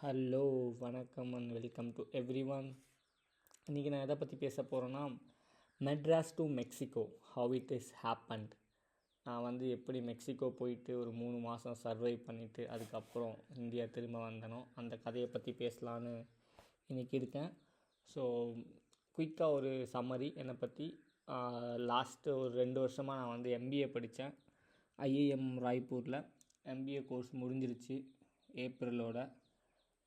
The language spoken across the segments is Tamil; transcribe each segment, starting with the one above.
ஹலோ, வணக்கம் and welcome to every one. இன்றைக்கி நான் எதை பற்றி பேச போகிறேன்னா, Madras to Mexico how it is happened. நான் எப்படி மெக்சிகோ போயிட்டு ஒரு 3 மாதம் சர்வை பண்ணிவிட்டு அதுக்கப்புறம் இந்தியா திரும்ப வந்தனோ அந்த கதையை பற்றி பேசலான்னு இன்றைக்கி இருக்கேன். ஸோ குயிக்காக ஒரு சம்மரி என்னை பற்றி. லாஸ்ட்டு ஒரு 2 வருஷமாக நான் எம்பிஏ படித்தேன் ஐஏஎம் ராய்ப்பூரில். எம்பிஏ கோர்ஸ் முடிஞ்சிருச்சு ஏப்ரலோட.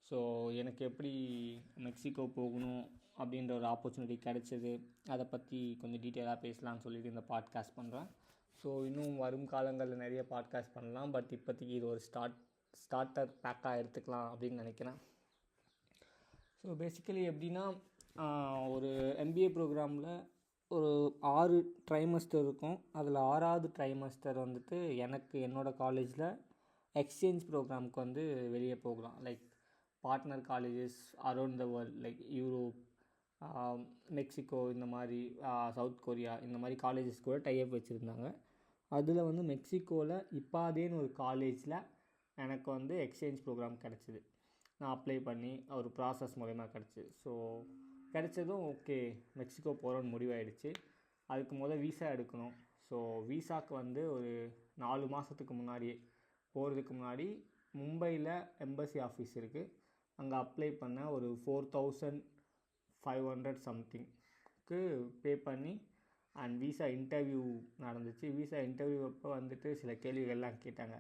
ஸோ எனக்கு எப்படி மெக்சிகோ போகணும் அப்படின்ற ஒரு ஆப்பர்ச்சுனிட்டி கிடைச்சது, அதை பற்றி கொஞ்சம் டீட்டெயிலாக பேசலாம்னு சொல்லிட்டு இந்த பாட்காஸ்ட் பண்ணுறேன். ஸோ இன்னும் வரும் காலங்களில் நிறைய பாட்காஸ்ட் பண்ணலாம், பட் இப்போதைக்கு இது ஒரு ஸ்டார்டர் பேக்காக எடுத்துக்கலாம் அப்படின்னு நினைக்கிறேன். ஸோ பேசிக்கலி எப்படின்னா, ஒரு எம்பிஏ ப்ரோக்ராமில் ஒரு 6 ட்ரைமஸ்டர் இருக்கும். அதில் 6வது ட்ரைமஸ்டர் எனக்கு என்னோடய காலேஜில் எக்ஸ்சேஞ்ச் ப்ரோக்ராமுக்கு வெளியே போகலாம். Like partner colleges around the world, like Europe, Mexico, இந்த மாதிரி சவுத் கொரியா, இந்த மாதிரி காலேஜஸ் கூட டைப் வச்சுருந்தாங்க. அதில் மெக்சிகோவில் இப்பாதேன்னு ஒரு காலேஜில் எனக்கு எக்ஸ்சேஞ்ச் ப்ரோக்ராம் கிடச்சிது. நான் அப்ளை பண்ணி ஒரு ப்ராசஸ் மூலயமா கிடச்சிது. ஸோ கிடச்சதும் ஓகே, மெக்சிகோ போகிறோன்னு முடிவாயிடுச்சு. அதுக்கு வீசா எடுக்கணும். ஸோ வீசாவுக்கு ஒரு 4 மாதத்துக்கு முன்னாடியே போகிறதுக்கு முன்னாடி மும்பையில் எம்பசி ஆஃபீஸ் இருக்குது, அங்கே அப்ளை பண்ண ஒரு 4500 சம்திங்க்கு பே பண்ணி அண்ட் வீசா இன்டர்வியூ நடந்துச்சு. வீசா இன்டர்வியூ அப்போ சில கேள்விகள்லாம் கேட்டாங்க.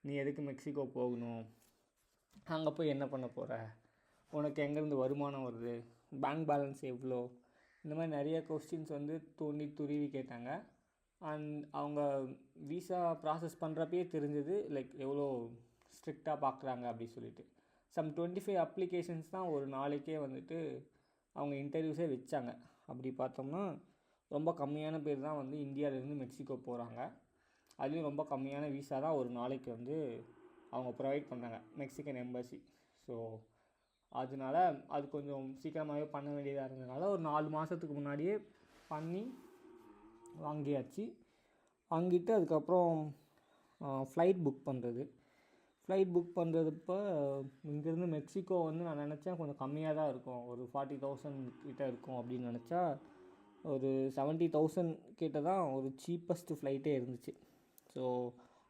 நீ எதுக்கு மெக்சிகோ போகணும், அங்கே போய் என்ன பண்ண போகிற, உனக்கு எங்கேருந்து வருமானம் வருது, பேங்க் பேலன்ஸ் எவ்வளோ, இந்த மாதிரி நிறைய கொஸ்டின்ஸ் தோண்டி துருவி கேட்டாங்க. அண்ட் அவங்க வீசா ப்ராசஸ் பண்ணுறப்பயே தெரிஞ்சது லைக் எவ்வளோ ஸ்ட்ரிக்டாக பார்க்குறாங்க அப்படி சொல்லிட்டு. சம் 25 அப்ளிகேஷன்ஸ் தான் ஒரு நாளைக்கே அவங்க இன்டர்வியூஸே வச்சாங்க. அப்படி பார்த்தோம்னா ரொம்ப கம்மியான பேர் தான் இந்தியாவிலேருந்து மெக்சிகோ போகிறாங்க. அதுலேயும் ரொம்ப கம்மியான வீசா தான் ஒரு நாளைக்கு அவங்க ப்ரொவைட் பண்ணுறாங்க, மெக்சிகன் எம்பசி. ஸோ அதனால அது கொஞ்சம் சீக்கிரமாகவே பண்ண வேண்டியதாக இருந்ததுனால ஒரு 4 மாதத்துக்கு முன்னாடியே பண்ணி வாங்கியாச்சு. வாங்கிட்டு அதுக்கப்புறம் ஃப்ளைட் புக் பண்ணுறதுப்போ இங்கேருந்து மெக்சிகோ நான் நினச்சேன் கொஞ்சம் கம்மியாக தான் இருக்கும், ஒரு 40,000 கிட்டே இருக்கும் அப்படின்னு நினச்சா ஒரு 70,000 கிட்ட தான் ஒரு சீப்பஸ்ட்டு ஃப்ளைட்டே இருந்துச்சு. ஸோ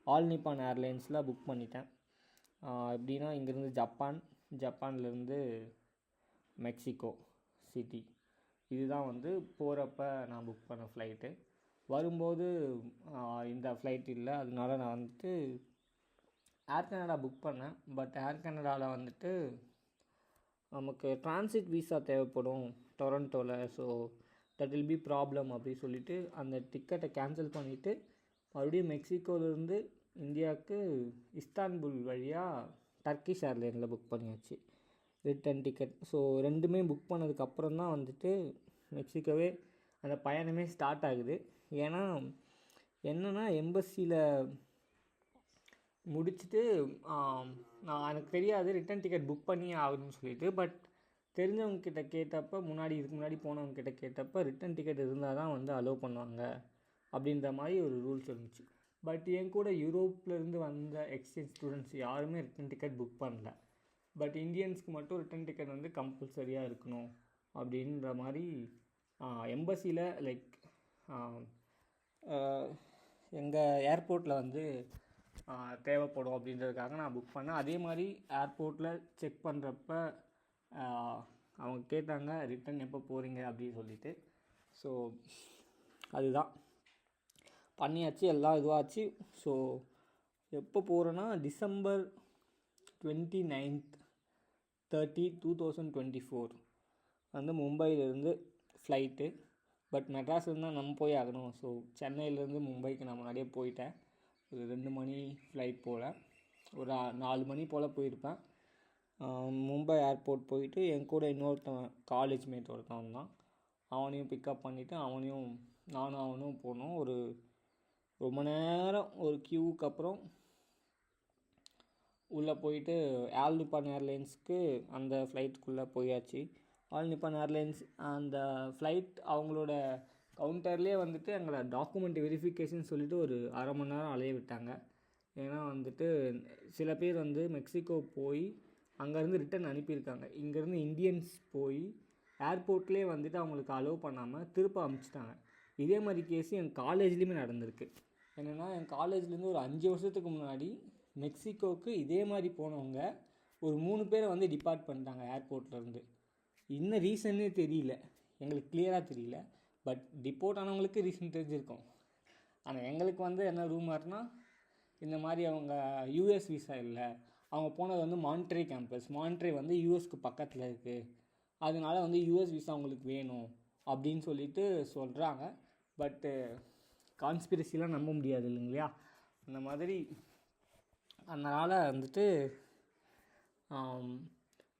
ஆல் நிப்பான் ஏர்லைன்ஸில் புக் பண்ணிட்டேன். எப்படின்னா இங்கேருந்து ஜப்பான்லேருந்து மெக்சிகோ சிட்டி, இதுதான் போகிறப்ப நான் புக் பண்ண ஃப்ளைட்டு. வரும்போது இந்த ஃப்ளைட் இல்லை, அதனால நான் ஏர் கனடா புக் பண்ணேன். பட் ஏர் கனடாவில் நமக்கு டிரான்சிட் வீசா தேவைப்படும் டொரண்டோவில். So that will be problem அப்படின்னு சொல்லிவிட்டு அந்த டிக்கெட்டை கேன்சல் பண்ணிவிட்டு மறுபடியும் மெக்சிகோவிலேருந்து இந்தியாவுக்கு இஸ்தான்புல் வழியாக டர்க்கிஷ் ஏர்லைனில் புக் பண்ணியாச்சு ரிட்டன் டிக்கெட். ஸோ ரெண்டுமே புக் பண்ணதுக்கப்புறம் தான் மெக்சிகோவே அந்த பயணமே ஸ்டார்ட் ஆகுது. ஏன்னா என்னென்னா எம்பசியில் முடிச்சுட்டு நான் எனக்கு தெரியாது ரிட்டன் டிக்கெட் புக் பண்ணி ஆகணும்னு சொல்லிட்டு. பட் தெரிஞ்சவங்கக்கிட்ட கேட்டப்போ, இதுக்கு முன்னாடி போனவங்கக்கிட்ட கேட்டப்போ ரிட்டன் டிக்கெட் இருந்தால் தான் அலோவ் பண்ணுவாங்க அப்படின்ற மாதிரி ஒரு ரூல்ஸ் இருந்துச்சு. பட் என் கூட யூரோப்லேருந்து வந்த எக்ஸ்சேஞ்ச் ஸ்டூடெண்ட்ஸ் யாருமே ரிட்டன் டிக்கெட் புக் பண்ணல. பட் இந்தியன்ஸ்க்கு மட்டும் ரிட்டன் டிக்கெட் கம்பல்சரியாக இருக்கணும் அப்படின்ற மாதிரி எம்பசியில் லைக் எங்கள் ஏர்போர்ட்டில் தேவைப்படும் அப்படின்றதுக்காக நான் புக் பண்ணேன். அதே மாதிரி ஏர்போர்ட்டில் செக் பண்ணுறப்ப அவங்க கேட்டாங்க ரிட்டன் எப்போ போகிறீங்க அப்படின்னு சொல்லிட்டு. ஸோ அதுதான் பண்ணியாச்சு, எல்லாம் இதுவாச்சு. ஸோ எப்போ போகிறேன்னா டிசம்பர் 29th 30, 2024 மும்பையிலேருந்து ஃப்ளைட்டு. பட் மெட்ராஸ்லேருந்து தான் நம்ம போய் ஆகணும். ஸோ சென்னையிலேருந்து மும்பைக்கு நான் முன்னாடியே போயிட்டேன். ஒரு 2 மணி ஃப்ளைட் போல், ஒரு 4 மணி போல் போயிருப்பேன். மும்பை ஏர்போர்ட் போயிட்டு என் கூட இன்னொருத்தவன் காலேஜ் மேட் ஒருத்தவன் தான், அவனையும் பிக்கப் பண்ணிவிட்டு அவனும் போனோம். ஒரு ரொம்ப நேரம் ஒரு க்யூவுக்கு அப்புறம் உள்ளே போயிட்டு ஆல் நிப்பான் ஏர்லைன்ஸ்க்கு அந்த ஃப்ளைட்டுக்குள்ளே போயாச்சு. ஆல் நிப்பான் ஏர்லைன்ஸ் அந்த ஃப்ளைட் அவங்களோட கவுண்டர்லேயே எங்களை டாக்குமெண்ட் வெரிஃபிகேஷன் சொல்லிவிட்டு ஒரு அரை மணி நேரம் அலைய விட்டாங்க. ஏன்னா சில பேர் மெக்சிகோ போய் அங்கேருந்து ரிட்டன் அனுப்பியிருக்காங்க. இங்கேருந்து இந்தியன்ஸ் போய் ஏர்போர்ட்லேயே வந்துட்டு அவங்களுக்கு அலோவ் பண்ணாமல் திருப்ப அனுப்பிச்சிட்டாங்க. இதே மாதிரி கேஸு என் காலேஜ்லேயுமே நடந்திருக்கு. என்னென்னா என் காலேஜ்லேருந்து ஒரு 5 வருஷத்துக்கு முன்னாடி மெக்சிகோவுக்கு இதே மாதிரி போனவங்க ஒரு 3 பேரை வந்து டிபார்ட் பண்ணிட்டாங்க ஏர்போர்ட்லேருந்து. இன்னும் ரீசன்னே தெரியல, எங்களுக்கு கிளியராக தெரியல. பட் டிபோர்ட் ஆனவங்களுக்கு ரீசன் தெரிஞ்சிருக்கும். ஆனால் எங்களுக்கு வந்து என்ன ரூமர்னால், இந்த மாதிரி அவங்க யூஎஸ் விசா இல்லை, அவங்க போனது வந்து மான்ட்ரே கேம்பஸ், மான்ட்ரே வந்து யூஎஸ்க்கு பக்கத்தில் இருக்குது, அதனால வந்து யூஎஸ் விசா அவங்களுக்கு வேணும் அப்படின்னு சொல்லிட்டு சொல்கிறாங்க. பட்டு கான்ஸ்பிரசிலாம் நம்ப முடியாது இல்லைங்களா? அந்த மாதிரி அதனால் வந்துட்டு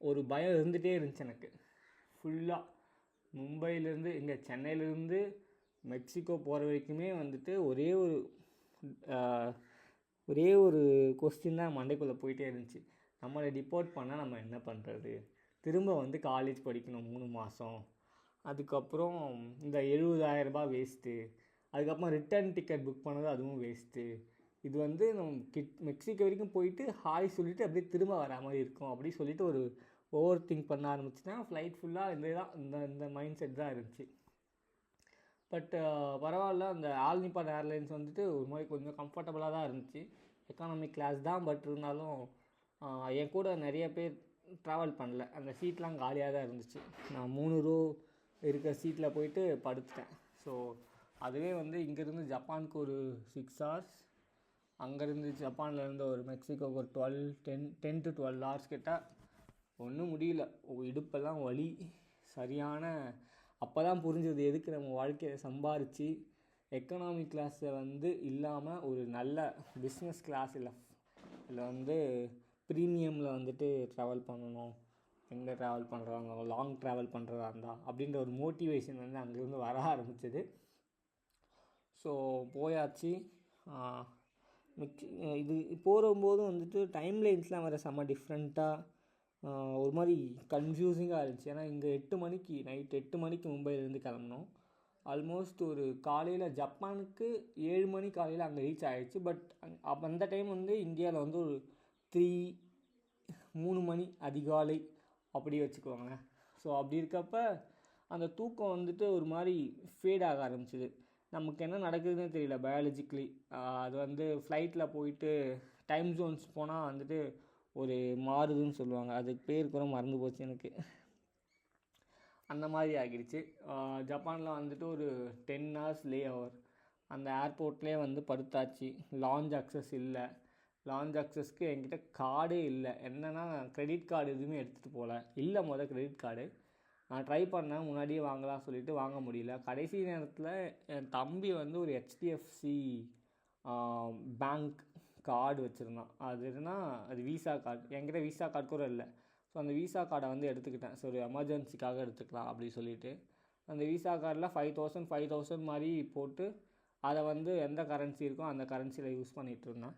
ஒரு பயம் இருந்துகிட்டே இருந்துச்சு எனக்கு ஃபுல்லாக. மும்பையிலேருந்து இங்கே சென்னையிலேருந்து மெக்சிகோ போகிற வரைக்குமே வந்துட்டு ஒரே ஒரு கொஸ்டின் தான் மண்டைக்குள்ளே போயிட்டே இருந்துச்சு. நம்மளை டிபோர்ட் பண்ணால் நம்ம என்ன பண்ணுறது? திரும்ப வந்து காலேஜ் படிக்கணும் 3 மாதம், அதுக்கப்புறம் இந்த 70,000 வேஸ்ட்டு, அதுக்கப்புறம் ரிட்டர்ன் டிக்கெட் புக் பண்ணது அதுவும் வேஸ்ட்டு. இது வந்து நம்ம மெக்சிகோ வரைக்கும் போயிட்டு ஹாய் சொல்லிவிட்டு அப்படியே திரும்ப வரா மாதிரி இருக்கும் அப்படி சொல்லிவிட்டு ஒரு ஓவர் திங்க் பண்ண ஆரம்பிச்சுன்னா ஃப்ளைட் ஃபுல்லாக இந்த மைண்ட் செட் தான் இருந்துச்சு. பட் பரவாயில்ல, அந்த ஆல் நிப்பான் ஏர்லைன்ஸ் வந்துட்டு ஒரு மாதிரி கொஞ்சம் கம்ஃபர்டபுளாக தான் இருந்துச்சு. எக்கானமிக் கிளாஸ் தான், பட் இருந்தாலும் என் கூட நிறைய பேர் ட்ராவல் பண்ணல, அந்த சீட்லாம் காலியாக தான் இருந்துச்சு. நான் 3 ரோ இருக்கிற சீட்டில் போயிட்டு படுத்துட்டேன். ஸோ அதுவே வந்து இங்கேருந்து ஜப்பானுக்கு ஒரு 6 hours, அங்கேருந்து ஜப்பான்லேருந்து ஒரு மெக்சிகோக்கு ஒரு 10 to 12 hours கிட்ட. ஒன்றும் முடியல, இடுப்பெல்லாம் வலி சரியான. அப்போ தான் புரிஞ்சது எதுக்கு நம்ம வாழ்க்கையை சம்பாரித்து எக்கனாமிக் கிளாஸை வந்து இல்லாமல் ஒரு நல்ல பிஸ்னஸ் கிளாஸ் இல்லை வந்து ப்ரீமியமில் வந்துட்டு ட்ராவல் பண்ணணும். எங்கே ட்ராவல் பண்ணுறாங்க, லாங் ட்ராவல் பண்ணுறதா இருந்தால் அப்படின்ற ஒரு மோட்டிவேஷன் வந்து அங்கேருந்து வர ஆரம்பிச்சது. ஸோ போயாச்சு. இது போகும்போதும் வந்துட்டு டைம் லைன்ஸ்லாம் வேறு செம்ம டிஃப்ரெண்ட்டாக ஒரு மாதிரி கன்ஃபியூசிங்காக இருந்துச்சு. ஏன்னா இங்கே நைட் 8 மணிக்கு மும்பையிலேருந்து கிளம்புனோம். ஆல்மோஸ்ட் ஒரு காலையில் ஜப்பானுக்கு 7 மணி காலையில் அங்கே ரீச் ஆகிடுச்சு. பட் அந்த டைம் வந்து இந்தியாவில் வந்து ஒரு 3 மணி அதிகாலை அப்படி வச்சுக்கோங்களேன். ஸோ அப்படி இருக்கப்ப அந்த தூக்கம் வந்துட்டு ஒரு மாதிரி ஃபேட் ஆக ஆரம்பிச்சிது. நமக்கு என்ன நடக்குதுன்னு தெரியல பயாலஜிக்கலி. அது வந்து ஃப்ளைட்டில் போயிட்டு டைம் ஜோன்ஸ் போனால் வந்துட்டு ஒரு மாறுதுன்னு சொல்லுவாங்க, அதுக்கு பேர் கூட மறந்து போச்சு எனக்கு. அந்த மாதிரி ஆகிடுச்சு. ஜப்பானில் வந்துட்டு ஒரு 10 hours லே ஓவர். அந்த ஏர்போர்ட்லேயே வந்து படுத்தாச்சு. லான்ச் அக்சஸ் இல்லை. லான்ச் அக்சஸ்க்கு என்கிட்ட கார்டே இல்லை. என்னென்னா கிரெடிட் கார்டு எதுவுமே எடுத்துகிட்டு போகல. கிரெடிட் கார்டு நான் ட்ரை பண்ணேன், முன்னாடியே வாங்கலாம் சொல்லிவிட்டு வாங்க முடியல. கடைசி நேரத்தில் என் தம்பி வந்து ஒரு ஹெச்டிஎஃப்சி பேங்க் கார்டு வச்சுருந்தான். அது விசா கார்டு. என்கிட்ட விசா கார்டு கூட இல்லை. ஸோ அந்த விசா கார்டை வந்து எடுத்துக்கிட்டேன். ஸோ ஒரு எமர்ஜென்சிக்காக எடுத்துக்கலாம் அப்படி சொல்லிவிட்டு அந்த விசா கார்டில் 5,000 மாதிரி போட்டு அதை வந்து எந்த கரன்சி இருக்கோ அந்த கரன்சியில் யூஸ் பண்ணிகிட்ருந்தேன்.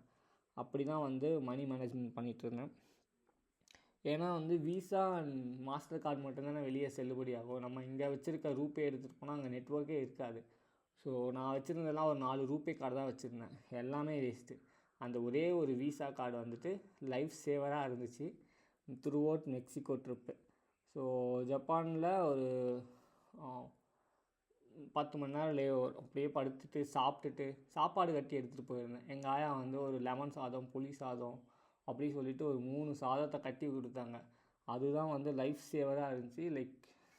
அப்படி தான் வந்து மணி மேனேஜ்மெண்ட் பண்ணிகிட்ருந்தேன். ஏன்னா வந்து விசா அண்ட் மாஸ்டர் கார்டு மட்டும்தானே வெளியே செல்லுபடி ஆகும். நம்ம இங்கே வச்சுருக்க ரூபே எடுத்துகிட்டு போனால் அங்கே நெட்ஒர்க்கே இருக்காது. ஸோ நான் வச்சுருந்ததெல்லாம் ஒரு 4 ரூபே கார்டு தான் வச்சுருந்தேன். எல்லாமே வேஸ்ட்டு. அந்த ஒரே ஒரு விசா கார்டு வந்துட்டு லைஃப் சேவராக இருந்துச்சு through out Mexico trip. So ஜப்பானில் ஒரு 10 மணி நேரம் லே ஓவர். அப்படியே படுத்துட்டு சாப்பிட்டுட்டு சாப்பாடு கட்டி எடுத்துகிட்டு போயிருந்தேன். எங்கள் ஆயா வந்து ஒரு லெமன் சாதம், புளி சாதம் அப்படி சொல்லிவிட்டு ஒரு 3 சாதத்தை கட்டி கொடுத்தாங்க. அதுதான் வந்து லைஃப் சேவராக இருந்துச்சு.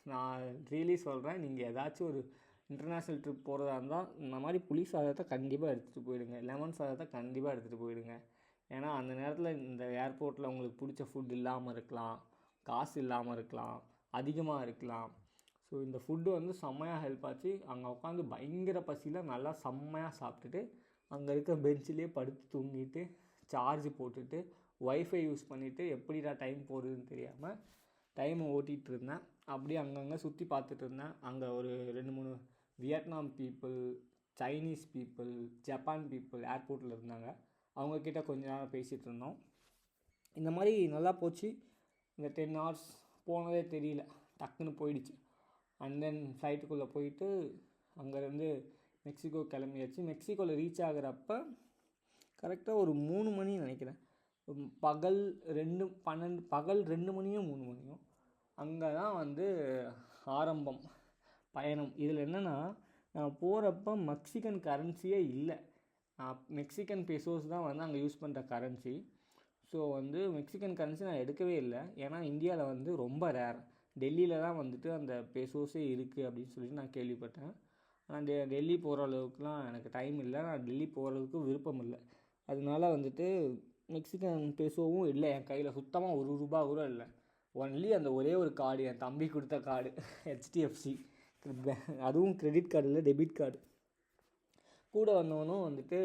நான் ரியலி சொல்கிறேன், நீங்கள் ஏதாச்சும் ஒரு இன்டர்நேஷ்னல் ட்ரிப் போகிறதா இருந்தால் இந்த மாதிரி புளி சாதத்தை கண்டிப்பாக எடுத்துகிட்டு போயிடுங்க, லெமன் சாதத்தை கண்டிப்பாக எடுத்துகிட்டு போயிடுங்க. ஏன்னா அந்த நேரத்தில் இந்த ஏர்போர்ட்டில் உங்களுக்கு பிடிச்ச ஃபுட் இல்லாமல் இருக்கலாம், காசு இல்லாமல் இருக்கலாம், அதிகமாக இருக்கலாம். ஸோ இந்த ஃபுட்டு வந்து செம்மையாக ஹெல்ப் ஆச்சு. அங்கே உட்காந்து பயங்கர பசியில் நல்லா செம்மையாக சாப்பிட்டுட்டு அங்கே இருக்க பெஞ்சிலே படுத்து தூங்கிட்டு சார்ஜ் போட்டுட்டு ஒய்ஃபை யூஸ் பண்ணிவிட்டு எப்படிடா டைம் போகிறதுன்னு தெரியாமல் டைமை ஓட்டிகிட்டு இருந்தேன். அப்படியே அங்கங்கே சுற்றி பார்த்துட்டு இருந்தேன். அங்கே ஒரு 2-3 Vietnam people, Chinese people, Japan people ஏர்போர்ட்டில் இருந்தாங்க. அவங்கக்கிட்ட கொஞ்ச நேரம் பேசிகிட்டு இருந்தோம். இந்த மாதிரி நல்லா போச்சு. இந்த 10 hours போனதே தெரியல, டக்குன்னு போயிடுச்சு. அண்ட் தென் ஃப்ளைட்டுக்குள்ளே போயிட்டு அங்கேருந்து மெக்சிகோ கிளம்பியாச்சு. மெக்சிகோவில் ரீச் ஆகிறப்ப கரெக்டாக ஒரு 3 மணி நினைக்கிறேன். பகல் 2 மணியும் 3 மணியும் அங்கே தான் வந்து ஆரம்பம் பயணம். இதில் என்னென்னா, நான் போகிறப்ப மெக்சிகன் கரன்சியே இல்லை. மெக்சிகன் பெசோஸ் தான் வந்து அங்கே யூஸ் பண்ணுற கரன்சி. ஸோ வந்து மெக்சிகன் கரன்சி நான் எடுக்கவே இல்லை. ஏன்னா இந்தியாவில் வந்து ரொம்ப ரேர். டெல்லியில் தான் வந்துட்டு அந்த பெசோஸே இருக்குது அப்படின்னு சொல்லிட்டு நான் கேள்விப்பட்டேன். ஆனால் டெல்லி போகிற அளவுக்குலாம் எனக்கு டைம் இல்லை. நான் டெல்லி போகிறதுக்கு விருப்பம் இல்லை. அதனால வந்துட்டு மெக்சிகன் பெசோவும் இல்லை என் கையில். சுத்தமாக ₹1 கூட இல்லை. ஒன்லி அந்த ஒரே ஒரு கார்டு, என் தம்பி கொடுத்த கார்டு, ஹெச்டிஎஃப்சி. அதுவும் கிரெடிட் கார்டு இல்லை, டெபிட் கார்டு. கூட வந்தவனும் வந்துட்டு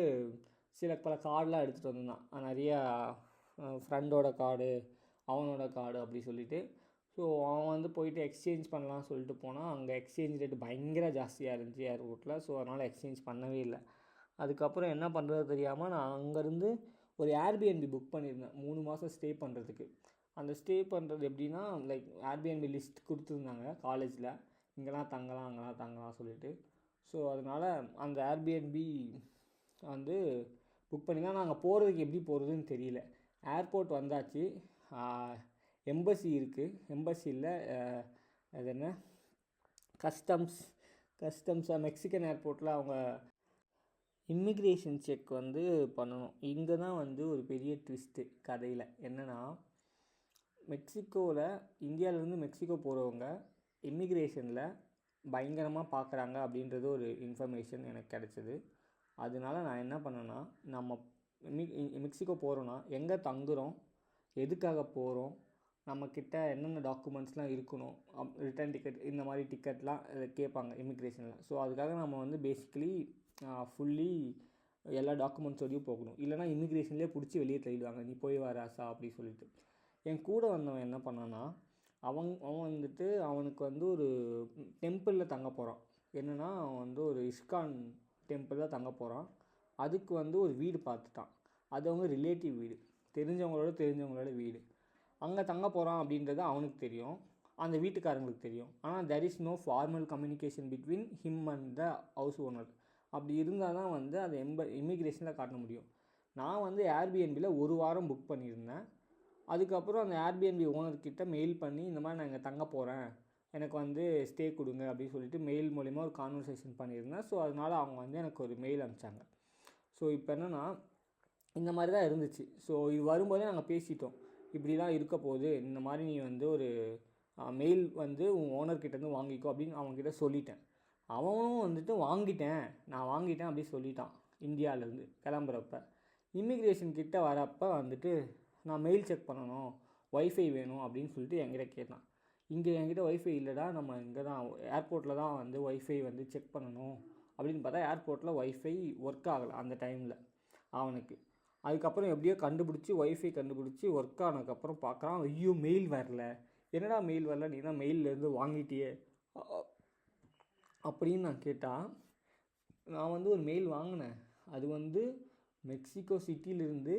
பல கார்டெலாம் எடுத்துகிட்டு வந்தான். நிறையா ஃப்ரெண்டோட கார்டு, அவனோட கார்டு அப்படி சொல்லிவிட்டு. ஸோ அவன் வந்து போயிட்டு எக்ஸ்சேஞ்ச் பண்ணலான்னு சொல்லிட்டு போனால் அங்கே எக்ஸ்சேஞ்ச் ரேட்டு பயங்கர ஜாஸ்தியாக இருந்துச்சு ஏர்போர்ட்டில். ஸோ அதனால் எக்ஸ்சேஞ்ச் பண்ணவே இல்லை. அதுக்கப்புறம் என்ன பண்ணுறது தெரியாமல் நான் அங்கேருந்து ஒரு ஏர்பிஎன்பி புக் பண்ணியிருந்தேன் 3 மாதம் ஸ்டே பண்ணுறதுக்கு. அந்த ஸ்டே பண்ணுறது எப்படின்னா, லைக் ஏர்பிஎன்பி லிஸ்ட் கொடுத்துருந்தாங்க காலேஜில், இங்கெல்லாம் தங்கலாம் அங்கெல்லாம் தங்கலாம் சொல்லிட்டு. ஸோ அதனால் அந்த ஏர்பிஎன்பி வந்து புக் பண்ணிங்கன்னா நாங்கள் போகிறதுக்கு எப்படி போகிறதுன்னு தெரியல. ஏர்போர்ட் வந்தாச்சு, எம்பசி இருக்குது, எம்பசியில் அது என்ன கஸ்டம்ஸ் மெக்சிகன் ஏர்போர்ட்டில் அவங்க இம்மிக்ரேஷன் செக் வந்து பண்ணணும். இங்கே தான் வந்து ஒரு பெரிய ட்விஸ்ட்டு கதையில். என்னென்னா, இந்தியாவிலேருந்து மெக்சிகோ போகிறவங்க இம்மிக்ரேஷனில் பயங்கரமாக பார்க்குறாங்க அப்படின்றது ஒரு இன்ஃபர்மேஷன் எனக்கு கிடச்சிது. அதனால நான் என்ன பண்ணேன்னா, நம்ம மெக்சிகோ போகிறோன்னா எங்கே தங்குறோம், எதுக்காக போகிறோம், நம்மக்கிட்ட என்னென்ன டாக்குமெண்ட்ஸ்லாம் இருக்கணும், ரிட்டர்ன் டிக்கெட், இந்த மாதிரி டிக்கெட்லாம் கேட்பாங்க இமிக்ரேஷனில். ஸோ அதுக்காக நம்ம வந்து பேசிக்கலி ஃபுல்லி எல்லா டாக்குமெண்ட்ஸோடையும் போகணும். இல்லைனா இமிக்ரேஷன்லேயே பிடிச்சி வெளியே தள்ளிடுவாங்க, நீ போய் வராசா அப்படி சொல்லிட்டு. என் கூட வந்தவன் என்ன பண்ணான்னா, அவன் வந்துட்டு அவனுக்கு வந்து ஒரு டெம்பிளில் தங்க போகிறான். என்னென்னா, அவன் வந்து ஒரு இஸ்கான் டெம்பிளில் தங்க போகிறான். அதுக்கு வந்து ஒரு வீடு பார்த்துட்டான். அது அவங்க ரிலேட்டிவ் வீடு, தெரிஞ்சவங்களோட வீடு. அங்கே தங்க போகிறான் அப்படின்றது அவனுக்கு தெரியும், அந்த வீட்டுக்காரங்களுக்கு தெரியும். ஆனால் there is no formal communication between him and the house owner. அப்படி இருந்தால் தான் வந்து அதை இமிக்ரேஷனில் காட்ட முடியும். நான் வந்து ஏர்பிஎன்பியில் 1 வாரம் புக் பண்ணியிருந்தேன். அதுக்கப்புறம் அந்த ஏர்பிஎன்பி ஓனர்கிட்ட மெயில் பண்ணி, இந்த மாதிரி நான் இங்கே தங்க போகிறேன், எனக்கு வந்து ஸ்டே கொடுங்க அப்படின்னு சொல்லிட்டு மெயில் மூலிமா ஒரு கான்வர்சேஷன் பண்ணியிருந்தேன். ஸோ அதனால் அவங்க வந்து எனக்கு ஒரு மெயில் அனுப்பிச்சாங்க. ஸோ இப்போ என்னென்னா, இந்த மாதிரி தான் இருந்துச்சு. ஸோ இது வரும்போதே நாங்கள் பேசிட்டோம், இப்படி தான் இருக்க போகுது, இந்த மாதிரி நீ வந்து ஒரு மெயில் வந்து உன் ஓனர்கிட்டேருந்து வாங்கிக்கோ அப்படின்னு அவங்கக்கிட்ட சொல்லிட்டேன். அவனும் வந்துட்டு நான் வாங்கிட்டேன் அப்படி சொல்லிட்டான். இந்தியாவிலேருந்து கிளம்புறப்ப இமிக்ரேஷன் கிட்டே வரப்போ வந்துட்டு, நான் மெயில் செக் பண்ணணும், ஒய்ஃபை வேணும் அப்படின்னு சொல்லிட்டு என்கிட்ட கேட்டான். இங்கே என்கிட்ட ஒய்ஃபை இல்லைடா, நம்ம இங்கே தான் ஏர்போர்ட்டில் தான் வந்து ஒய்ஃபை வந்து செக் பண்ணணும் அப்படின்னு பார்த்தா, ஏர்போர்ட்டில் ஒய்ஃபை ஒர்க் ஆகலை அந்த டைமில் அவனுக்கு. அதுக்கப்புறம் எப்படியோ ஒய்ஃபை கண்டுபிடிச்சி ஒர்க் ஆனதுக்கப்புறம் பார்க்குறான், ஐயோ மெயில் வரல, என்னடா மெயில் வரல, நீ தான் மெயிலேருந்து வாங்கிட்டியே அப்படின்னு நான் கேட்டால், நான் வந்து ஒரு மெயில் வாங்கினேன். அது வந்து மெக்சிகோ சிட்டியிலேருந்து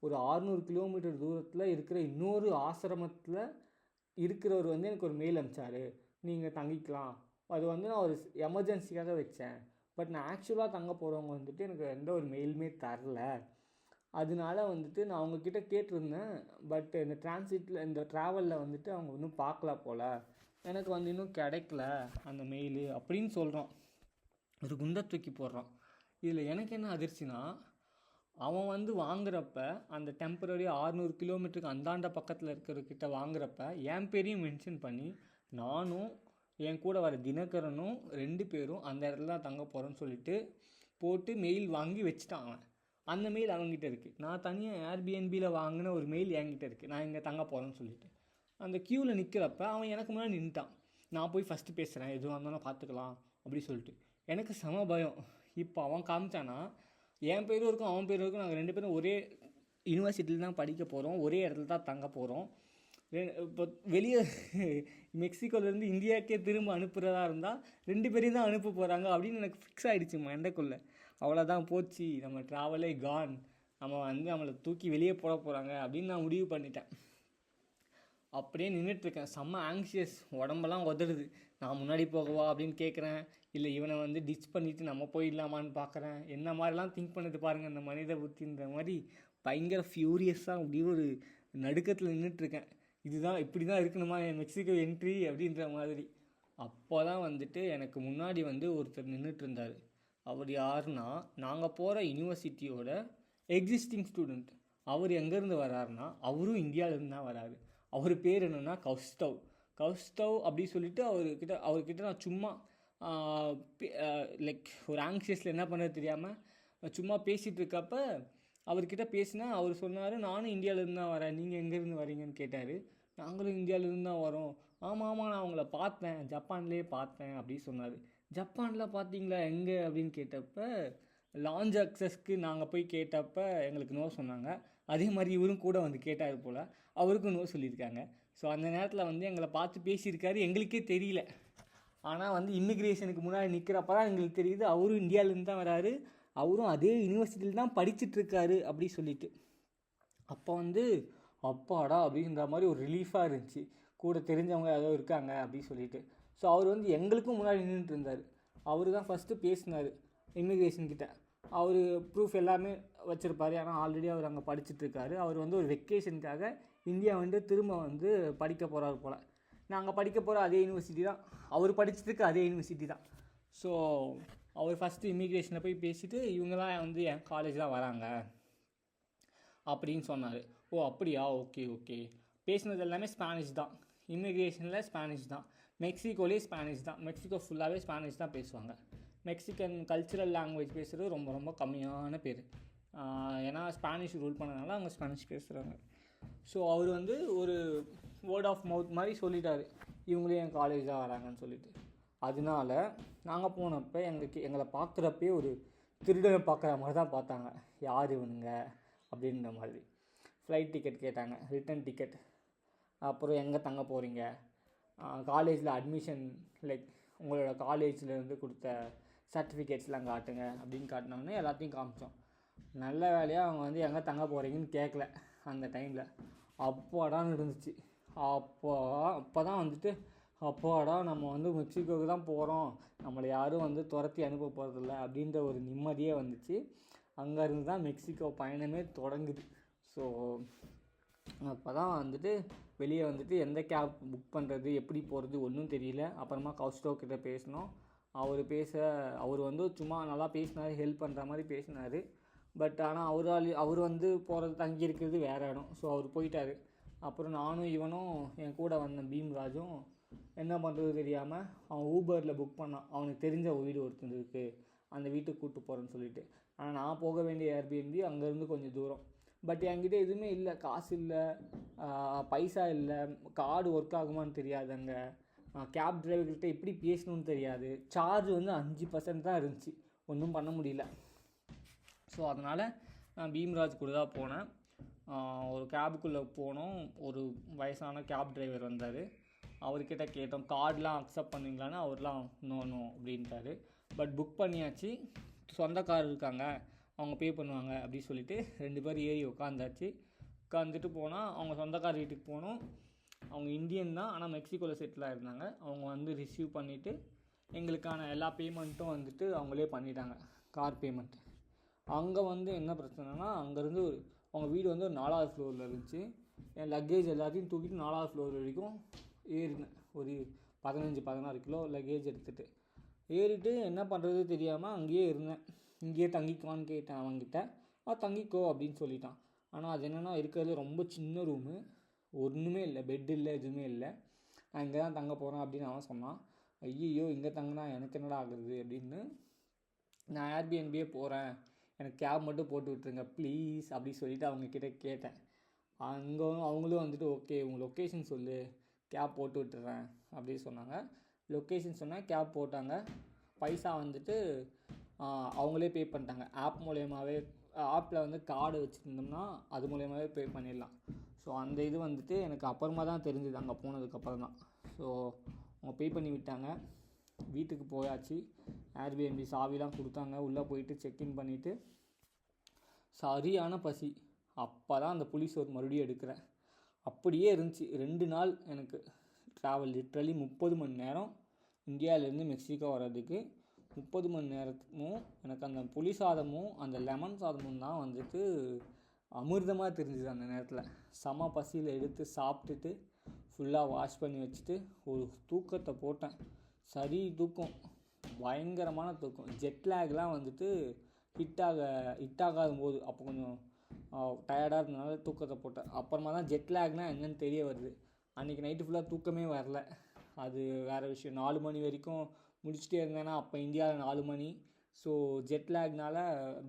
ஒரு 600 கிலோமீட்டர் தூரத்தில் இருக்கிற இன்னொரு ஆசிரமத்தில் இருக்கிறவர் வந்து எனக்கு ஒரு மெயில் அனுப்பிச்சாரு, நீங்கள் தங்கிக்கலாம். அது வந்து நான் ஒரு எமர்ஜென்சிக்காக வச்சேன். பட் நான் ஆக்சுவலாக தங்க போகிறவங்க வந்துட்டு எனக்கு எந்த ஒரு மெயிலுமே தரல. அதனால வந்துட்டு நான் அவங்கக்கிட்ட கேட்டிருந்தேன். பட் இந்த இந்த ட்ராவலில் வந்துட்டு அவங்க இன்னும் பார்க்கல போல், எனக்கு வந்து இன்னும் கிடைக்கல அந்த மெயிலு அப்படின்னு சொல்கிறான். ஒரு குண்டை தூக்கி போடுறான். இதில் எனக்கு என்ன அதிர்ச்சினா, அவன் வந்து வாங்குறப்ப அந்த டெம்பரரி 600 கிலோமீட்டருக்கு அந்தாண்ட பக்கத்தில் இருக்கிறவர்கிட்ட வாங்குறப்ப என் பேரையும் மென்ஷன் பண்ணி, நானும் என் கூட வர தினகரனும் 2 பேரும் அந்த இடத்துல தான் தங்க போகிறோன்னு சொல்லிட்டு போட்டு மெயில் வாங்கி வச்சுட்டான் அவன். அந்த மெயில் அவங்ககிட்ட இருக்குது. நான் தனியாக ஏர்பிஎன்பியில் வாங்கின ஒரு மெயில் என்கிட்ட இருக்குது, நான் இங்கே தங்க போகிறேன்னு சொல்லிட்டு. அந்த க்யூவில் நிற்கிறப்ப அவன் எனக்கு முன்னாடி நின்ட்டான். நான் போய் ஃபஸ்ட்டு பேசுகிறேன், எதுவாக இருந்தாலும் பார்த்துக்கலாம் அப்படி சொல்லிட்டு. எனக்கு செம பயம். இப்போ அவன் காமிச்சானா, என் பேரும் இருக்கும் அவன் பேரும் இருக்கும், நாங்கள் 2 பேரும் ஒரே யூனிவர்சிட்டியில் தான் படிக்க போகிறோம், ஒரே இடத்துல தான் தங்க போகிறோம். இப்போ வெளியே மெக்சிகோலேருந்து இந்தியாவுக்கே திரும்ப அனுப்புகிறதா இருந்தால் 2 பேரையும் தான் அனுப்ப போகிறாங்க அப்படின்னு எனக்கு ஃபிக்ஸ் ஆகிடுச்சு மண்டைக்குள்ளே. அவ்வளோதான், போச்சு, நம்ம ட்ராவலே கான், நம்மளை தூக்கி வெளியே போகிறாங்க அப்படின்னு நான் முடிவு பண்ணிட்டேன். அப்படியே நின்றுட்டுருக்கேன், செம்ம ஆங்ஷியஸ், உடம்பெல்லாம் உதறுது. நான் முன்னாடி போகவா அப்படின்னு கேட்குறேன், இல்லை இவனை வந்து டிச் பண்ணிவிட்டு நம்ம போயிடலாமான்னு பார்க்குறேன். என்ன மாதிரிலாம் திங்க் பண்ணுது பாருங்கள் அந்த மனித புத்தின்ற மாதிரி பயங்கர ஃப்யூரியஸாக அப்படியே ஒரு நடுக்கத்தில் நின்றுட்டுருக்கேன். இதுதான் இப்படி தான் இருக்கணுமா என் மெக்சிகோ என்ட்ரி அப்படின்ற மாதிரி. அப்போ தான் வந்துட்டு எனக்கு முன்னாடி வந்து ஒருத்தர் நின்றுட்டு இருந்தார். அவர் யாருன்னா, நாங்கள் போகிற யூனிவர்சிட்டியோட எக்ஸிஸ்டிங் ஸ்டூடெண்ட். அவர் எங்கேருந்து வராருன்னா, அவரும் இந்தியாவிலேருந்து தான் வராரு. அவர் பேர் என்னென்னா கௌஸ்தவ். கௌஸ்தவ் அப்படி சொல்லிட்டு அவர்கிட்ட நான் சும்மா லைக் ஒரு ஆங்ஷியஸில் என்ன பண்ணுறது தெரியாமல் சும்மா பேசிகிட்டு இருக்கப்ப அவர்கிட்ட பேசினா அவர் சொன்னார், நானும் இந்தியாவிலேருந்து தான் வரேன், நீங்கள் எங்கேருந்து வரீங்கன்னு கேட்டார். நாங்களும் இந்தியாவிலேருந்து தான் வரோம். ஆமாம் நான் உங்களை பார்த்தேன், ஜப்பான்லேயே பார்த்தேன் அப்படின்னு சொன்னார். ஜப்பானில் பார்த்தீங்களா, எங்கே அப்படின்னு கேட்டப்ப லான்ச் அக்சஸ்க்கு நாங்கள் போய் கேட்டப்போ எங்களுக்கு நோ சொன்னாங்க. அதே மாதிரி இவரும் கூட வந்து கேட்டார் போல், அவருக்கும் நோ சொல்லியிருக்காங்க. ஸோ அந்த நேரத்தில் வந்து எங்களை பார்த்து பேசியிருக்காரு, எங்களுக்கே தெரியல. ஆனால் வந்து இமிக்ரேஷனுக்கு முன்னாடி நிற்கிறப்ப தான் எங்களுக்கு தெரியுது அவரும் இந்தியாவிலேருந்து தான் வராரு, அவரும் அதே யூனிவர்சிட்டியில் தான் படிச்சுட்ருக்காரு அப்படி சொல்லிட்டு. அப்போ வந்து அப்பாடா அப்படின்ற மாதிரி ஒரு ரிலீஃபாக இருந்துச்சு, கூட தெரிஞ்சவங்க ஏதோ இருக்காங்க அப்படின்னு சொல்லிட்டு. ஸோ அவர் வந்து எங்களுக்கும் முன்னாடி நின்றுட்டு இருந்தார். அவர் தான் ஃபஸ்ட்டு பேசினார் இமிக்ரேஷன்கிட்ட. அவர் ப்ரூஃப் எல்லாமே வச்சுருப்பார், ஏன்னா ஆல்ரெடி அவர் அங்கே படிச்சுட்ருக்காரு. அவர் வந்து ஒரு வெக்கேஷனுக்காக இந்தியா வந்து திரும்ப வந்து படிக்க போகிறாரு போல். நாங்கள் படிக்க போகிற அதே யூனிவர்சிட்டி தான், அவர் படிச்சுட்டுருக்கு அதே யூனிவர்சிட்டி தான். ஸோ அவர் ஃபஸ்ட்டு இமிக்ரேஷனில் போய் பேசிவிட்டு, இவங்கெல்லாம் வந்து என் காலேஜ் தான் வராங்க அப்படின்னு சொன்னார். ஓ அப்படியா, ஓகே ஓகே. பேசினது எல்லாமே ஸ்பானிஷ் தான், இமிக்ரேஷனில் ஸ்பானிஷ் தான், மெக்சிகோலேயே ஸ்பானிஷ் தான். மெக்சிகோ ஃபுல்லாகவே ஸ்பானிஷ் தான் பேசுவாங்க. மெக்சிகன் கல்ச்சுரல் லாங்குவேஜ் பேசுகிறது ரொம்ப ரொம்ப கம்மியான பேர், ஏன்னா ஸ்பானிஷ் ரூல் பண்ணதுனால அவங்க ஸ்பானிஷ் பேசுகிறாங்க. ஸோ அவர் வந்து ஒரு வேர்ட் ஆஃப் மவுத் மாதிரி சொல்லிட்டார், இவங்களே என் காலேஜ் தான் வராங்கன்னு சொல்லிட்டு. அதனால நாங்கள் போனப்போ எங்களை பார்க்குறப்பே ஒரு திருடனை பார்க்குற மாதிரி தான் பார்த்தாங்க, யார் இவனுங்க அப்படின்ற மாதிரி. ஃப்ளைட் டிக்கெட் கேட்டாங்க, ரிட்டன் டிக்கெட், அப்புறம் எங்கே தங்க போகிறீங்க, காலேஜில் அட்மிஷன் லைக் உங்களோட காலேஜ்லேருந்து கொடுத்த சர்டிஃபிகேட்ஸ்லாம் காட்டுங்க அப்படின்னு காட்டினோன்னே எல்லாத்தையும் காமிச்சோம். நல்ல வேலையாக அவங்க வந்து எங்கே தங்க போகிறீங்கன்னு கேட்கல அந்த டைமில். அப்பாடான்னு இருந்துச்சு. அப்போ தான் வந்துட்டு அப்பாடா நம்ம வந்து மெக்சிகோவுக்கு தான் போகிறோம், நம்மளை யாரும் வந்து துரத்தி அனுப்ப போகிறதில்ல அப்படின்ற ஒரு நிம்மதியே வந்துச்சு. அங்கேருந்து தான் மெக்சிகோ பயணமே தொடங்குது. ஸோ அப்போ தான் வந்துட்டு வெளியே வந்துட்டு எந்த கேப் புக் பண்ணுறது, எப்படி போகிறது ஒன்றும் தெரியல. அப்புறமா கௌஸ்டவ் கிட்ட பேசினோம். அவர் வந்து சும்மா நல்லா பேசினார், ஹெல்ப் பண்ணுற மாதிரி பேசினார். பட் ஆனால் அவர் வந்து போகிறது தங்கி இருக்கிறது வேறு இடம். ஸோ அவர் போயிட்டார். அப்புறம் நானும் இவனும் என் கூட வந்த பீம்ராஜும் என்ன பண்ணுறது தெரியாமல் அவன் ஊபரில் புக் பண்ணான். அவனுக்கு தெரிஞ்ச வீடு ஒருத்தர் இருக்குது, அந்த வீட்டுக்கு கூப்பிட்டு போகிறேன்னு சொல்லிட்டு. ஆனால் நான் போக வேண்டிய ஏர்பிஎன்பி அங்கேருந்து கொஞ்சம் தூரம். பட் என்கிட்ட எதுவுமே இல்லை, காசு இல்லை, பைசா இல்லை, கார்டு ஒர்க் ஆகுமான்னு தெரியாது, அங்கே கேப் டிரைவர்கிட்ட எப்படி பேசணுன்னு தெரியாது, சார்ஜ் வந்து 5% தான் இருந்துச்சு, ஒன்றும் பண்ண முடியல. ஸோ அதனால் நான் பீம்ராஜ் கூட தான் போனேன். ஒரு கேபுக்குள்ளே போனோம். ஒரு வயசான கேப் டிரைவர் வந்தார். அவர்கிட்ட கேட்டோம், கார்டெலாம் அக்செப்ட் பண்ணுவீங்களான்னு. அவர்லாம் நோ அப்படின்ட்டாரு. பட் புக் பண்ணியாச்சு, சொந்த கார் இருக்காங்க, அவங்க பே பண்ணுவாங்க அப்படின்னு சொல்லிட்டு 2 பேர் ஏறி உட்காந்துட்டு போனால் அவங்க சொந்தக்கார வீட்டுக்கு போனோம். அவங்க இந்தியன் தான், ஆனால் மெக்சிகோவில் செட்டில் ஆகிருந்தாங்க. அவங்க வந்து ரிசீவ் பண்ணிவிட்டு எங்களுக்கான எல்லா பேமெண்ட்டும் வந்துட்டு அவங்களே பண்ணிட்டாங்க, கார் பேமெண்ட். அங்கே வந்து என்ன பிரச்சனைனா, அங்கேருந்து அவங்க வீடு வந்து ஒரு 4வது ஃப்ளோரில் இருந்துச்சு. என் லக்கேஜ் எல்லாத்தையும் தூக்கிட்டு 4வது ஃப்ளோர் வரைக்கும் ஏறினேன். ஒரு 15-16 கிலோ லக்கேஜ் எடுத்துகிட்டு ஏறிட்டு என்ன பண்ணுறது தெரியாமல் அங்கேயே இருந்தேன். இங்கேயே தங்கிக்குவான்னு கேட்டேன் அவங்ககிட்ட. தங்கிக்கோ அப்படின்னு சொல்லிட்டான். ஆனால் அது என்னென்னா, இருக்கிறது ரொம்ப சின்ன ரூமு, ஒன்றுமே இல்லை, பெட் இல்லை, எதுவுமே இல்லை. நான் இங்கே தான் தங்க போகிறேன் அப்படின்னு அவன் சொன்னான். ஐயோ இங்கே தங்கினா எனக்கு என்னடா ஆகுறது அப்படின்னு நான் ஏர்பிஎன்பியே போகிறேன், எனக்கு கேப் மட்டும் போட்டு விட்டுருங்க ப்ளீஸ் அப்படி சொல்லிவிட்டு அவங்கக்கிட்ட கேட்டேன். அங்கே அவங்களும் வந்துட்டு ஓகே உங்கள் லொக்கேஷன் சொல்லு, கேப் போட்டு விட்டுறேன் அப்படின்னு சொன்னாங்க. லொக்கேஷன் சொன்னால் கேப் போட்டாங்க. பைசா வந்துட்டு அவங்களே பே பண்ணிட்டாங்க. ஆப் மூலயமாவே, ஆப்பில் வந்து கார்டு வச்சுருந்தோம்னா அது மூலயமாவே பே பண்ணிடலாம். ஸோ அந்த இது வந்துட்டு எனக்கு அப்புறமா தான் தெரிஞ்சுது, அங்கே போனதுக்கப்புறம் தான். ஸோ அவங்க பே பண்ணி விட்டாங்க. வீட்டுக்கு போயாச்சு. ஏர்பிஎன்பி சாவிலாம் கொடுத்தாங்க. உள்ளே போயிட்டு செக்இன் பண்ணிவிட்டு சரியான பசி. அப்போ தான் அந்த புளிசோறு மறுபடியும் எடுக்கிறேன். அப்படியே இருந்துச்சு. 2 நாள் எனக்கு ட்ராவல், லிட்ரலி 30 மணி நேரம் இந்தியாவிலேருந்து மெக்சிகோ வர்றதுக்கு. 30 மணி நேரத்துக்கும் எனக்கு அந்த புளி சாதமும் அந்த லெமன் சாதமும் தான் வந்துட்டு அமிர்தமாக தெரிஞ்சுது அந்த நேரத்தில். செம பசியில் எடுத்து சாப்பிட்டுட்டு ஃபுல்லாக வாஷ் பண்ணி வச்சுட்டு ஒரு தூக்கத்தை போட்டேன். சரி தூக்கம், பயங்கரமான தூக்கம். ஜெட்லேக்லாம் வந்துட்டு ஹிட் ஆகாத போது அப்போ கொஞ்சம் டயர்டாக இருந்தனால தூக்கத்தை போட்டேன். அப்புறமா தான் ஜெட்லேக்னால் என்னென்னு தெரிய வருது. அன்றைக்கி நைட்டு ஃபுல்லாக தூக்கமே வரல. அது வேறு விஷயம். 4 மணி வரைக்கும் முடிச்சுட்டே இருந்தேன்னா அப்போ இந்தியாவில் 4 மணி. ஸோ ஜெட்லேக்னால்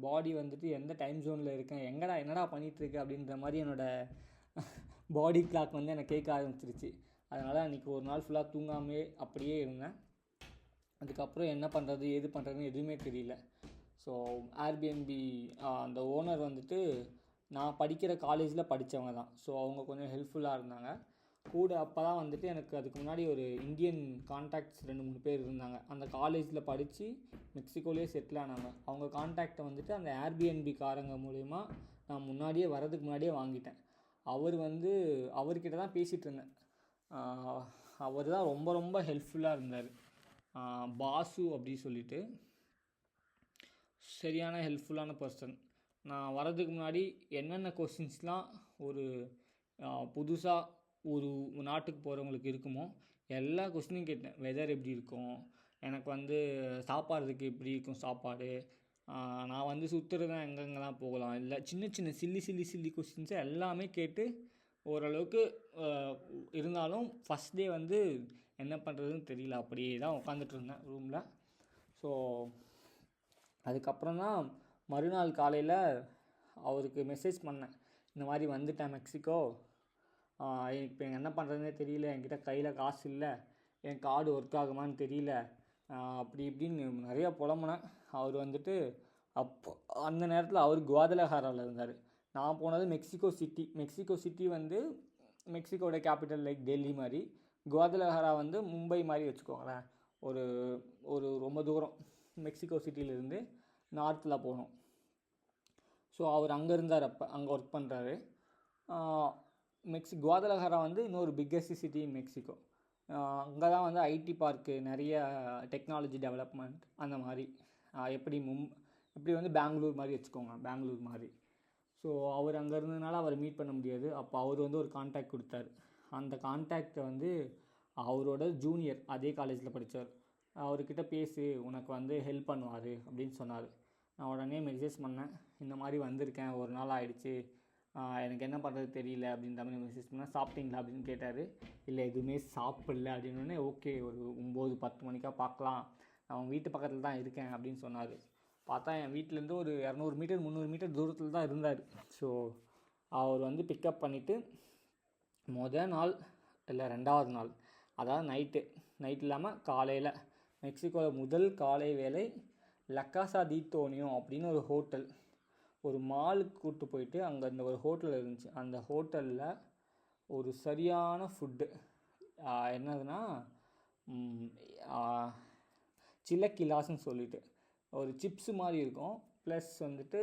பாடி வந்துட்டு எந்த டைம் ஜோனில் இருக்கேன், என்னடா பண்ணிகிட்ருக்கு அப்படின்ற மாதிரி என்னோடய பாடி கிளாக் வந்து எனக்கு கேட்க ஆரம்பிச்சிருச்சு. அதனால் அன்றைக்கி ஒரு நாள் ஃபுல்லாக தூங்காமே அப்படியே இருந்தேன். அதுக்கப்புறம் என்ன பண்ணுறது ஏது பண்ணுறதுன்னு எதுவுமே தெரியல. ஸோ ஏர்பிஎன்பி அந்த ஓனர் வந்துட்டு நான் படிக்கிற காலேஜில் படித்தவங்க தான். ஸோ அவங்க கொஞ்சம் ஹெல்ப்ஃபுல்லாக இருந்தாங்க கூட. அப்போ தான் வந்துட்டு எனக்கு அதுக்கு முன்னாடி ஒரு இந்தியன் கான்டாக்ட்ஸ் 2-3 பேர் இருந்தாங்க. அந்த காலேஜில் படித்து மெக்சிகோலேயே செட்டில் ஆனாங்க. அவங்க கான்டாக்டை வந்துட்டு அந்த ஏர்பிஎன்பி காரங்க மூலயமா நான் வரதுக்கு முன்னாடியே வாங்கிட்டேன். அவர்கிட்ட தான் பேசிகிட்டு இருந்தேன். அவர் தான் ரொம்ப ரொம்ப ஹெல்ப்ஃபுல்லாக இருந்தார். பாசு அப்படி சொல்லிட்டு சரியான ஹெல்ப்ஃபுல்லான பர்சன். நான் வரதுக்கு முன்னாடி என்னென்ன கொஸ்டின்ஸ்லாம் ஒரு புதுசாக ஒரு நாட்டுக்கு போகிறவங்களுக்கு இருக்குமோ எல்லா கொஸ்டினும் கேட்டேன். வெதர் எப்படி இருக்கும், எனக்கு வந்து சாப்பாடுறதுக்கு எப்படி இருக்கும் சாப்பாடு, நான் வந்து சுற்றுறது எங்கெங்கெல்லாம் போகலாம், இல்லை சின்ன சின்ன சில்லி கொஸ்டின்ஸை எல்லாமே கேட்டு ஓரளவுக்கு இருந்தாலும் ஃபஸ்ட் டே வந்து என்ன பண்ணுறதுன்னு தெரியல. அப்படியே தான் உட்காந்துட்டு இருந்தேன் ரூமில். ஸோ அதுக்கப்புறம் தான் மறுநாள் காலையில் அவருக்கு மெசேஜ் பண்ணேன். இந்த மாதிரி வந்துட்டேன் மெக்சிகோ, இப்போ என்ன பண்ணுறதுனே தெரியல, என்கிட்ட கையில் காசு இல்லை, என் கார்டு ஒர்க் ஆகுமான்னு தெரியல, அப்படி இப்படின்னு நிறையா புலம்புனேன். அவர் வந்துட்டு அந்த நேரத்தில் அவர் குவாதலஹாராவில் இருந்தார். நான் போனது மெக்சிகோ சிட்டி வந்து மெக்சிகோட கேபிட்டல் லைக் டெல்லி மாதிரி. குவாதலஹாரா வந்து மும்பை மாதிரி வச்சுக்கோங்களேன். ஒரு ரொம்ப தூரம் மெக்சிகோ சிட்டியிலேருந்து நார்த்தில் போகணும். ஸோ அவர் அங்கே இருந்தார். அங்கே ஒர்க் பண்ணுறாரு. குவாதலஹாரா வந்து இன்னொரு பிக்கஸ்ட் சிட்டி இன் மெக்சிகோ. அங்கே தான் வந்து ஐடி பார்க்கு, நிறைய டெக்னாலஜி டெவலப்மெண்ட் அந்த மாதிரி. எப்படி வந்து பெங்களூர் மாதிரி வச்சுக்கோங்க, பெங்களூர் மாதிரி. ஸோ அவர் அங்கே இருந்ததுனால அவரை மீட் பண்ண முடியாது. அப்போ அவர் வந்து ஒரு கான்டாக்ட் கொடுத்தாரு. அந்த கான்டாக்டை வந்து அவரோட ஜூனியர் அதே காலேஜில் படித்தார், அவர்கிட்ட பேசி உனக்கு வந்து ஹெல்ப் பண்ணுவார் அப்படின்னு சொன்னார். நான் உடனே மெசேஜ் பண்ணேன், இந்த மாதிரி வந்திருக்கேன், ஒரு நாள் ஆகிடுச்சு, எனக்கு என்ன பண்ணுறது தெரியல அப்படின்ற மாதிரி மெசேஜ் பண்ணேன். சாப்பிட்டீங்களா அப்படின்னு கேட்டார். இல்லை எதுவுமே சாப்பிடல அப்படின்னோடனே ஓகே ஒரு 9-10 மணிக்காக பார்க்கலாம், நான் உங்கள் வீட்டு பக்கத்தில் தான் இருக்கேன் அப்படின்னு சொன்னார். பார்த்தா என் வீட்டிலேருந்து ஒரு 200 மீட்டர் 300 மீட்டர் தூரத்தில் தான் இருந்தார். ஸோ அவர் வந்து பிக்கப் பண்ணிவிட்டு நாள் இல்லை 2வது நாள், அதாவது நைட் இல்லாமல் காலையில் மெக்சிகோவில் முதல் காலை வேலை லக்காசா டி டோனியோ அப்படின்னு ஒரு ஹோட்டல், ஒரு மாலுக்கு கூப்பிட்டு போயிட்டு அங்கே இந்த ஒரு ஹோட்டல் இருந்துச்சு. அந்த ஹோட்டலில் ஒரு சரியான ஃபுட்டு என்னதுன்னா சில்லக்கிலாஸ்ன்னு சொல்லிட்டு ஒரு சிப்ஸு மாதிரி இருக்கும். ப்ளஸ் வந்துட்டு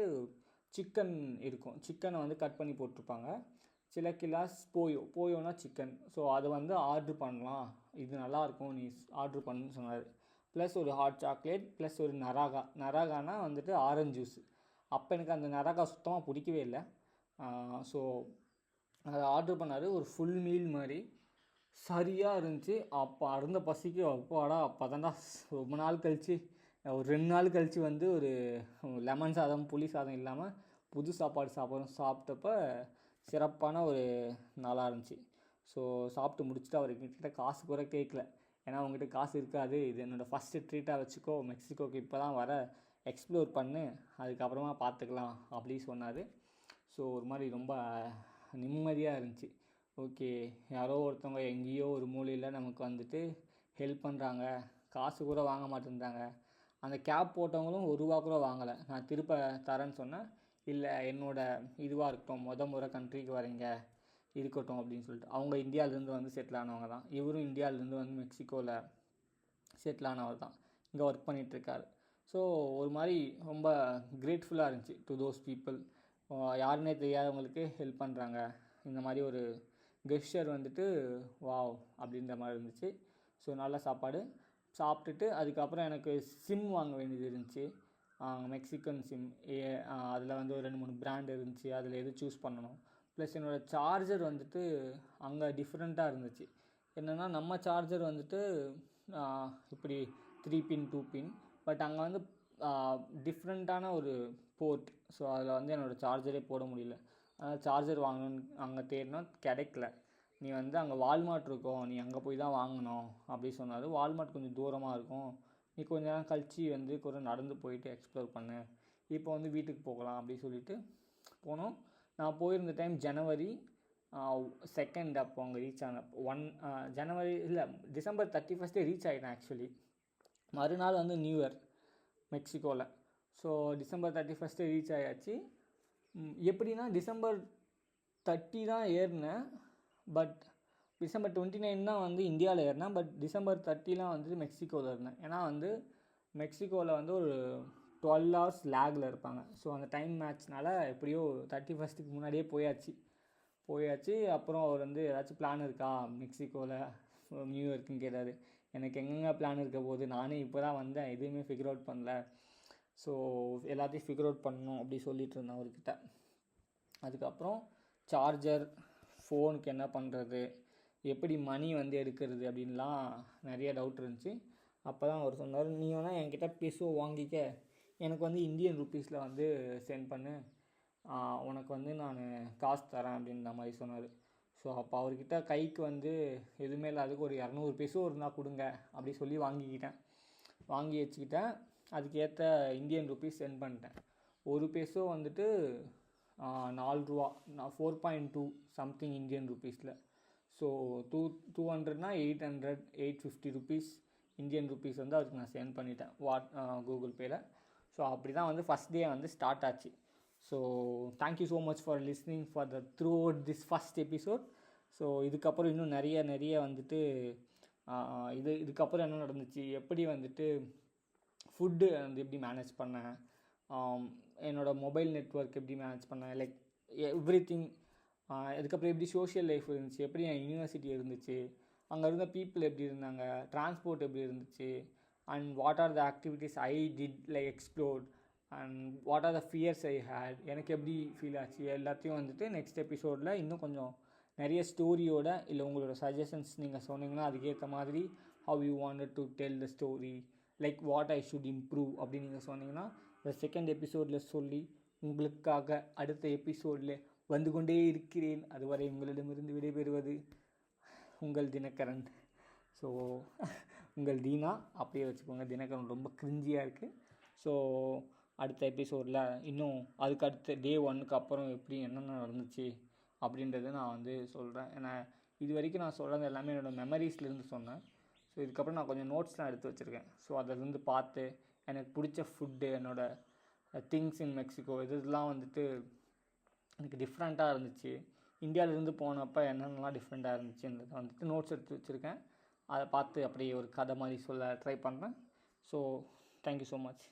சிக்கன் இருக்கும். சிக்கனை வந்து கட் பண்ணி போட்டிருப்பாங்க. சில்லக்கிலாஸ் போயோனா சிக்கன். ஸோ அதை வந்து ஆர்ட்ரு பண்ணலாம், இது நல்லாயிருக்கும், நீ ஆர்ட்ரு பண்ணுன்னு சொன்னார். ப்ளஸ் ஒரு ஹாட் சாக்லேட், ப்ளஸ் ஒரு நராகானா வந்துட்டு ஆரஞ்சு ஜூஸ். அப்போ எனக்கு அந்த நராகா சுத்தமாக பிடிக்கவே இல்லை. ஸோ அதை ஆர்ட்ரு பண்ணார். ஒரு ஃபுல் மீல் மாதிரி சரியாக இருந்துச்சு. அப்போ அருந்த பசிக்கு அப்பாடா, அப்போ தான்டா ரொம்ப நாள் கழித்து, ஒரு 2 நாள் கழித்து வந்து ஒரு லெமன் சாதம் புளி சாதம் இல்லாமல் புது சாப்பாடு சாப்பிட்டப்ப சிறப்பான ஒரு நாளாக இருந்துச்சு. ஸோ சாப்பிட்டு முடிச்சுட்டு அவர்கிட்ட காசு கூட கேட்கல, ஏன்னா அவங்ககிட்ட காசு இருக்காது, இது என்னோடய ஃபஸ்ட்டு ட்ரீட்டாக வச்சுக்கோ, மெக்சிகோக்கு இப்போ தான் வர, எக்ஸ்ப்ளோர் பண்ணு, அதுக்கப்புறமா பார்த்துக்கலாம் அப்படி சொன்னார். ஸோ ஒரு மாதிரி ரொம்ப நிம்மதியாக இருந்துச்சு. ஓகே, யாரோ ஒருத்தவங்க எங்கேயோ ஒரு மூலையில் நமக்கு வந்துட்டு ஹெல்ப் பண்ணுறாங்க, காசு கூட வாங்க மாட்டேன்றாங்க. அந்த கேப் போட்டவங்களும் ₹1 கூட வாங்கலை. நான் திருப்ப தரேன்னு சொன்னேன். இல்லை என்னோட இதுவாக இருக்கட்டும், முறை கண்ட்ரிக்கு வரீங்க இருக்கட்டும் அப்படின்னு சொல்லிட்டு. அவங்க இந்தியாவிலேருந்து வந்து செட்டில் ஆனவங்க தான். இவரும் இந்தியாவிலேருந்து வந்து மெக்சிகோவில் செட்டில் ஆனவர் தான், இங்கே ஒர்க் பண்ணிகிட்ருக்காரு. ஸோ ஒரு மாதிரி ரொம்ப கிரேட்ஃபுல்லாக இருந்துச்சு டு தோஸ் பீப்புள். யாருன்னே தெரியாதவங்களுக்கு ஹெல்ப் பண்ணுறாங்க, இந்த மாதிரி ஒரு கெஸ்டர் வந்துட்டு வாவ் அப்படின்ற மாதிரி இருந்துச்சு. ஸோ நல்ல சாப்பாடு சாப்பிட்டுட்டு அதுக்கப்புறம் எனக்கு சிம் வாங்க வேண்டியது இருந்துச்சு. மெக்சிகன் சிம் அதில் வந்து ஒரு 2-3 பிராண்ட் இருந்துச்சு. அதில் எது சூஸ் பண்ணணும். ப்ளஸ் என்னோடய சார்ஜர் வந்துட்டு அங்கே டிஃப்ரெண்ட்டாக இருந்துச்சு. என்னென்னா நம்ம சார்ஜர் வந்துட்டு இப்படி 3 பின் 2 பின், பட் அங்கே வந்து டிஃப்ரெண்ட்டான ஒரு போர்ட். ஸோ அதில் வந்து என்னோடய சார்ஜரே போட முடியல. அதனால் சார்ஜர் வாங்கணுன்னு அங்கே தேடினா கிடைக்கல. நீ வந்து அங்கே வால்மார்ட் இருக்கும், நீ அங்கே போய் தான் வாங்கணும் அப்படி சொன்னார். வால்மார்ட் கொஞ்சம் தூரமாக இருக்கும், நீ கொஞ்ச நேரம் கழித்து வந்து கொஞ்சம் நடந்து போயிட்டு எக்ஸ்ப்ளோர் பண்ணு, இப்போ வந்து வீட்டுக்கு போகலாம் அப்படி சொல்லிட்டு போனோம். நான் போயிருந்த டைம் ஜனவரி 2 அப்போ அங்கே ரீச் ஆனேன். ஜனவரி இல்லை, டிசம்பர் 31 ரீச் ஆகிட்டேன் ஆக்சுவலி. மறுநாள் வந்து நியூ இயர் மெக்சிகோவில். ஸோ டிசம்பர் 31 ரீச் ஆகியாச்சு. எப்படின்னா டிசம்பர் 30 தான் ஏறினேன், பட் டிசம்பர் 29 தான் வந்து இந்தியாவில் ஏறினேன். பட் டிசம்பர் 30 வந்து மெக்சிகோவில் இருந்தேன். ஏன்னா வந்து மெக்சிகோவில் வந்து ஒரு 12 hours லேகில் இருப்பாங்க. ஸோ அந்த டைம் மேட்ச்னால எப்படியோ 31 முன்னாடியே போயாச்சு. அப்புறம் அவர் வந்து ஏதாச்சும் பிளான் இருக்கா மெக்சிகோவில் நியூ இயர்க்குன்னு கேட்டார். எனக்கு எங்கெங்கே பிளான் இருக்க போது, நானே இப்போ தான் வந்தேன், எதுவுமே ஃபிகர் அவுட் பண்ணல. ஸோ எல்லாத்தையும் ஃபிகர் அவுட் பண்ணணும் அப்படி சொல்லிட்டு இருந்தேன் அவர்கிட்ட. அதுக்கப்புறம் சார்ஜர், ஃபோனுக்கு என்ன பண்ணுறது, எப்படி மணி வந்து எடுக்கிறது அப்படின்லாம் நிறைய டவுட் இருந்துச்சு. அப்போ தான் அவர் சொன்னார், நீ வேணால் என்கிட்ட பெசோ வாங்கிக்க, எனக்கு வந்து இந்தியன் ருப்பீஸில் வந்து சென்ட் பண்ணு, உனக்கு வந்து நான் காசு தரேன் அப்படின்ற மாதிரி சொன்னார். ஸோ அப்போ அவர்கிட்ட கைக்கு வந்து எதுவுமே இல்லை, அதுக்கு ஒரு 200 பெசோ இருந்தால் கொடுங்க அப்படி சொல்லி வாங்கி வச்சுக்கிட்டேன். அதுக்கேற்ற இந்தியன் ருப்பீஸ் சென்ட் பண்ணிட்டேன். ஒரு பெசோ வந்துட்டு 4 ரூபா, 4.2 சம்திங் இந்தியன் ருப்பீஸில். ஸோ 200னா 850 ருப்பீஸ் இந்தியன் ருப்பீஸ் வந்து அதுக்கு நான் சென்ட் பண்ணிட்டேன் கூகுள் பேயில். ஸோ அப்படி தான் வந்து ஃபஸ்ட் டே வந்து ஸ்டார்ட் ஆச்சு. So thank you so much for listening for the through out this first episode. So இதுக்கப்புறம் இன்னும் நிறைய வந்துட்டு இதுக்கப்புறம் என்ன நடந்துச்சு, எப்படி வந்துட்டு ஃபுட்டு வந்து எப்படி மேனேஜ் பண்ணேன், என்னோடய மொபைல் நெட்ஒர்க் எப்படி மேனேஜ் பண்ணேன், லைக் எவ்ரிதிங். அதுக்கப்புறம் எப்படி சோஷியல் லைஃப் இருந்துச்சு, எப்படி என் யூனிவர்சிட்டி இருந்துச்சு, அங்கே இருந்த பீப்புள் எப்படி இருந்தாங்க, டிரான்ஸ்போர்ட் எப்படி இருந்துச்சு, and what are the activities I did like explored, and what are the fears I had, எனக்கு எப்படி ஃபீல் ஆச்சு, எல்லாத்தையும் வந்துட்டு நெக்ஸ்ட் எபிசோடில் இன்னும் கொஞ்சம் நிறைய ஸ்டோரியோட, இல்லை உங்களோட சஜஷன்ஸ் நீங்கள் சொன்னீங்கன்னா அதுக்கேற்ற மாதிரி how you wanted to tell the story, like what I should improve அப்படின்னு நீங்கள் சொன்னீங்கன்னா இந்த செகண்ட் எபிசோடில் சொல்லி உங்களுக்காக அடுத்த எபிசோடில் வந்து கொண்டே இருக்கிறேன். அதுவரை உங்களிடமிருந்து விடைபெறுவது உங்கள் தினகரன். ஸோ உங்கள் தீனா அப்படியே வச்சுக்கோங்க, தினகரன் ரொம்ப கிரிஞ்சியாக இருக்குது. ஸோ அடுத்த எபிசோடில் இன்னும் அதுக்கு அடுத்த டே 1க்கு அப்புறம் எப்படி என்னென்ன நடந்துச்சு அப்படின்றத நான் வந்து சொல்கிறேன். ஏன்னா இது வரைக்கும் நான் சொல்கிறது எல்லாமே என்னோடய மெமரிஸ்லேருந்து சொன்னேன். ஸோ இதுக்கப்புறம் நான் கொஞ்சம் நோட்ஸ்லாம் எடுத்து வச்சுருக்கேன். ஸோ அதிலேருந்து பார்த்து எனக்கு பிடிச்ச ஃபுட்டு, என்னோடய திங்ஸ் இன் மெக்சிகோ, இதெல்லாம் வந்துட்டு எனக்கு டிஃப்ரெண்ட்டாக இருந்துச்சு. இந்தியாவிலேருந்து போனப்போ என்னென்னலாம் டிஃப்ரெண்ட்டாக இருந்துச்சுன்றதை வந்துட்டு நோட்ஸ் எடுத்து வச்சுருக்கேன். அதை பார்த்து அப்படியே ஒரு கதை மாதிரி சொல்ல ட்ரை பண்ணுறேன். So thank you so much.